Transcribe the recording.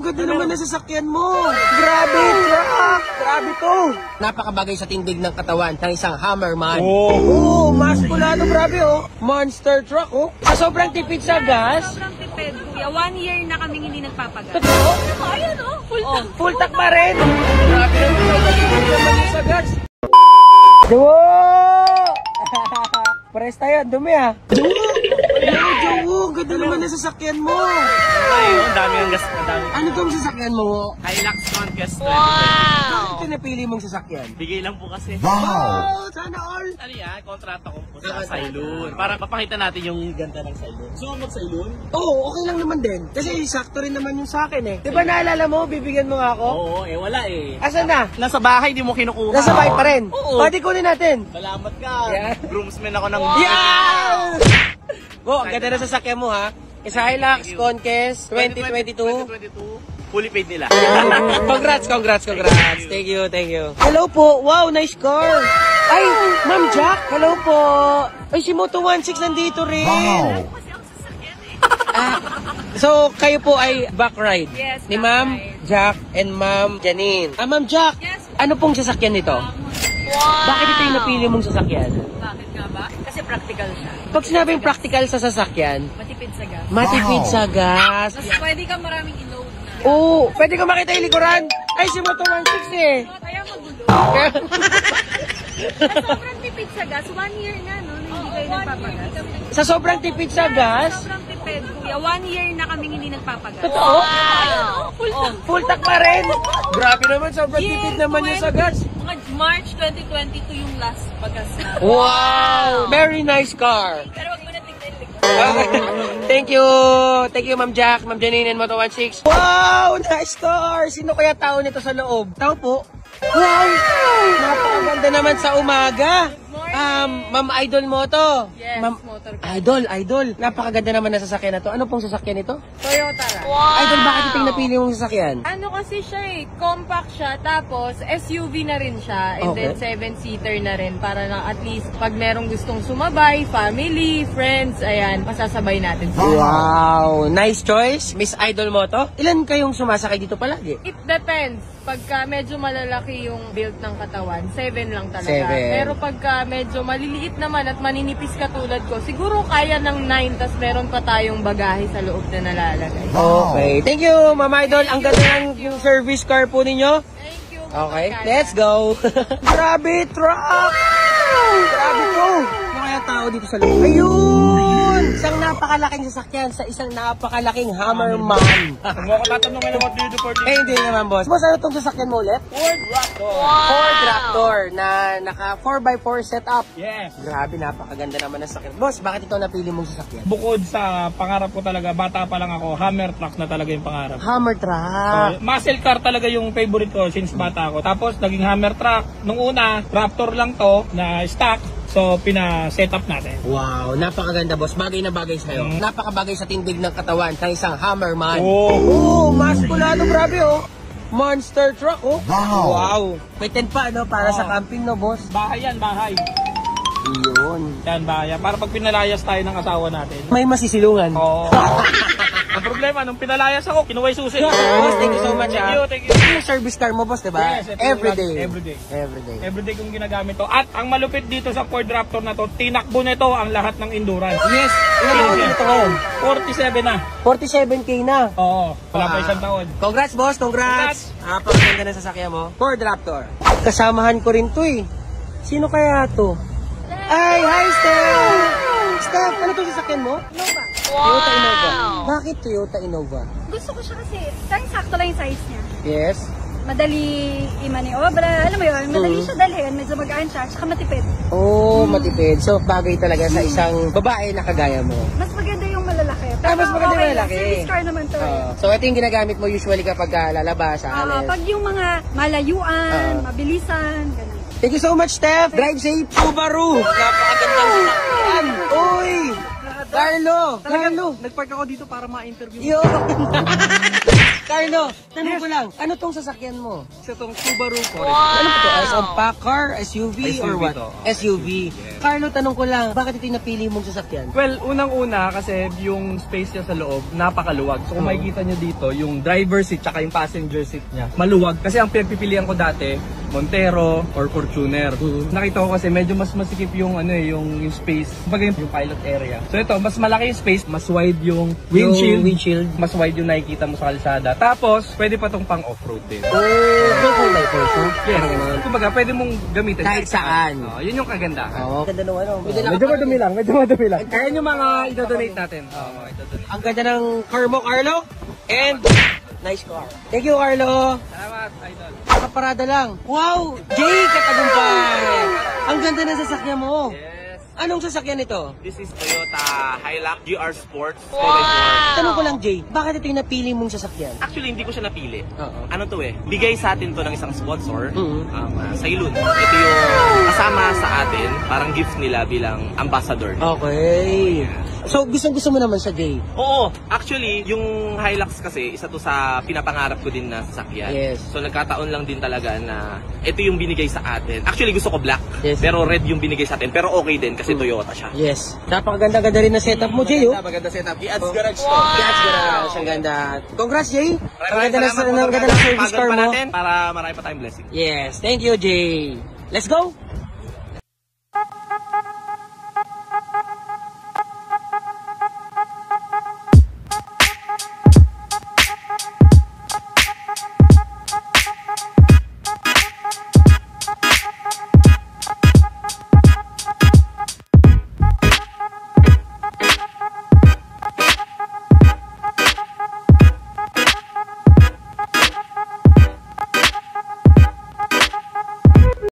ganda naman na sasakyan mo. Grabe, truck. Grabe to. Napakabagay sa tindig ng katawan ng isang Hammerman. Oh, maskulado, grabe oh. Monster truck oh. Sa sobrang tipid sa gas. Sobrang tipid, kuya. 1 year na kaming hindi nagpapagas. Totoo? Ayan oh, Full tank pa rin. Grabe naman sa gas. Jowo! Pares tayo, dumi ah. Jowo, ganda naman na sasakyan mo. Ay, ang dami ang gas. Ano tong sasakyan mo? Hilux Conquest. Bakit ito napili mong sasakyan? Bigay lang po kasi. Wow! Sana all! Ano yan? Kontrata ko po sa Sailun. Para mapakita natin yung ganda ng Sailun. Gusto mo mag-Sailun? Oo, okay lang naman din. Kasi sakto rin naman yung sa akin eh. Di ba naalala mo, bibigyan mo nga ako? Oo, wala eh. Asan na? Nasa bahay, di mo kinukuha. Nasa bahay pa rin? Oo. Pwede kunin natin. Salamat ka. Yeah. Groomsman ako ng... Yeah! Oh, ang ganda na sasakyan mo ha. Isa Hilux Conquest 2022. 2022. Fully paid nila. Congrats. Thank you. Hello po. Wow, nice car. Ay, Ma'am Jack. Hello po. Ay, si Moto16 nandito rin. Wow. So, kayo po ay back ride Yes, ni back Ma'am ride. Jack and Ma'am Janine. Ma'am Jack, Yes. ano pong sasakyan nito? Wow! Bakit ito yung napili mong sasakyan? Bakit nga ba? Kasi practical siya. Pag sinabing practical sa sasakyan, Matipid sa gas. matipid sa gas. Mas pwede ka maraming i-load na. Oo, pwede ko makita yung likuran. Ay, si Moto16 eh. Kaya magulo. At sobrang tipid sa gas. 1 year na, no? Na hindi kayo nagpapagas. Sa sobrang tipid sa gas, Sobrang tipid, kuya. 1 year na kaming hindi nagpapagas. totoo? Full Full tank pa rin. Grabe naman, sobrang tipid naman yung sa gas. Mga March 2022 yung last pagas na. Wow! Very nice car. Pero wag mo na tignan yung likod. Okay. Thank you, Ma'am Jack, Ma'am Janine, and Moto16. Wow! Nice car! Sino kaya tao nito sa loob? Tao po. Wow! Napakaganda naman sa umaga. Ma'am Idol Moto. Yes, Ma'am, motor car. Idol. Napakaganda naman na sasakyan na to. Ano pong sasakyan ito? Toyota ra. Idol, bakit ito yung napili mong sasakyan? Ano kasi siya eh, compact siya, tapos SUV na rin siya, and Okay. then 7-seater na rin, para na at least pag merong gustong sumabay, family, friends, ayan, masasabay natin sila. Wow! Nice choice, Miss Idol Moto. Ilan kayong sumasakay dito palagi? It depends. Pagka medyo malalaki yung build ng katawan, 7 lang talaga. 7. Pero pagka medyo maliliit naman at maninipis katulad ko, siguro kaya ng 9, tas meron pa tayong bagahe sa loob na nalalagay. Okay. Thank you, Ma'am Idol. Ang ganda ng yung service car po ninyo. Thank you. Okay, Ma'am let's go. Grabe, truck! Grabe to. Ano kaya tao dito sa loob? Ayun! Isang napakalaking sasakyan sa isang napakalaking Hammerman. Kung mo ako tatanungin about dito for Eh, hindi naman, boss. Boss, ano tong sasakyan mo ulit? Ford Raptor. Ford Raptor na naka 4x4 setup. Yes. Grabe, napakaganda naman ng sasakyan. Boss, bakit ito napili mong sasakyan? Bukod sa pangarap ko talaga, bata pa lang ako, Hammer truck na talaga yung pangarap. Hammer truck. Muscle car talaga yung favorite ko since bata ako. Tapos naging Hammer truck. Nung una, Raptor lang to na stock. So, pina-set up natin. Wow, napakaganda, boss. Bagay na bagay sa'yo. Napakabagay sa tindig ng katawan ng isang Hammerman. Oh. Maskulado, grabe oh. Monster truck oh. Wow. May tent pa ano para sa camping no, boss. Bahay yan, bahay. Iyon. Yan, bahay yan. Para pag pinalayas tayo ng asawa natin. May masisilungan. Oo. Ang problema, nung pinalayas ako, kinuha yung susi. Boss, thank you so much. Thank you. Ito yung service car mo, boss, diba? Yes, ito yung Everyday. everyday. Everyday. Everyday kong ginagamit to. At ang malupit dito sa Ford Raptor na to, tinakbo nito ang lahat ng endurance. Yes. Ilan taon dito ngayon? 47 na. 47K na. Oo, wala pa isang taon. Congrats, boss. Congrats. Napakaganda ng sasakyan mo. Ford Raptor. Kasamahan ko rin to eh. Sino kaya to? Ay, hi, Steph! Steph, ano to sasakyan mo? Nova. Toyota Innova. Bakit Toyota Innova? Gusto ko siya kasi, parang sakto lang yung size niya. Yes. Madali i-maniobra, alam mo yun, madali siya dalhin, medyo magaan siya, tsaka matipid. Oh, matipid. So, bagay talaga sa isang babae na kagaya mo. Mas maganda yung malalaki. Mas maganda yung malalaki. Service car naman to. So, ito yung ginagamit mo usually kapag lalabas, alis. Pag yung mga malayuan, mabilisan, ganun. Thank you so much, Steph. Drive safe, Subaru. Napakagandang sasakyan. Uy! Carlo! Nagpark ako dito para ma-interview. Yo! Carlo, tanong ko lang, ano tong sasakyan mo? Isa tong Subaru Forester. Ano po to? As a pack car, SUV, or SUV what? to. SUV. Carlo, tanong ko lang, bakit ito yung napili mong sasakyan? Well, unang-una kasi yung space niya sa loob, napakaluwag. So kung makikita nyo dito, yung driver seat tsaka yung passenger seat niya, maluwag. Kasi ang pinagpipilian ko dati, Montero or Fortuner. Nakita ko kasi medyo mas masikip yung yung space, kumbaga yung pilot area. So ito, mas malaki yung space, mas wide yung windshield, mas wide yung nakikita mo sa kalsada. Tapos, pwede pa tong pang off-road din. Full diapers, no? Yes. Kumbaga, pwede mong gamitin Kahit saan. Yun yung kagandahan. Oo. Ganda nung ano. Medyo madumi lang. Kaya yung mga i-donate natin. Mga i-donate. Ang ganda ng car mo, Carlo. And, nice car. Thank you, Carlo. Salamat, idol. Nakaparada lang. Wow! Jay, katagumpay! Ang ganda ng sasakyan mo. Yes. Anong sasakyan ito? This is Toyota Hilux GR Sports 4x4. Tanong ko lang, Jay, bakit ito yung napili mong sasakyan? Actually, hindi ko siya napili. Oo. Ano to bigay sa atin to ng isang sponsor, Mhm. Sailun. Ito yung kasama sa atin, parang gift nila bilang ambassador. Okay. So, gusto mo naman siya, Jay? Oo, actually, yung Hilux kasi, isa to sa pinapangarap ko din na sasakyan. Yes. So, nagkataon lang din talaga na ito yung binigay sa atin. Actually, gusto ko black, Yes. pero red yung binigay sa atin. Pero okay din kasi Toyota siya. Yes. Napakaganda-ganda rin na setup mo, Jay, oh. Maganda setup. I-ads garage to. Yes, garage. Ang ganda. Congrats, Jay. Ang ganda na Salamat, service Pagod car pa mo. natin para marami pa tayong blessing. Yes. Thank you, Jay. Let's go.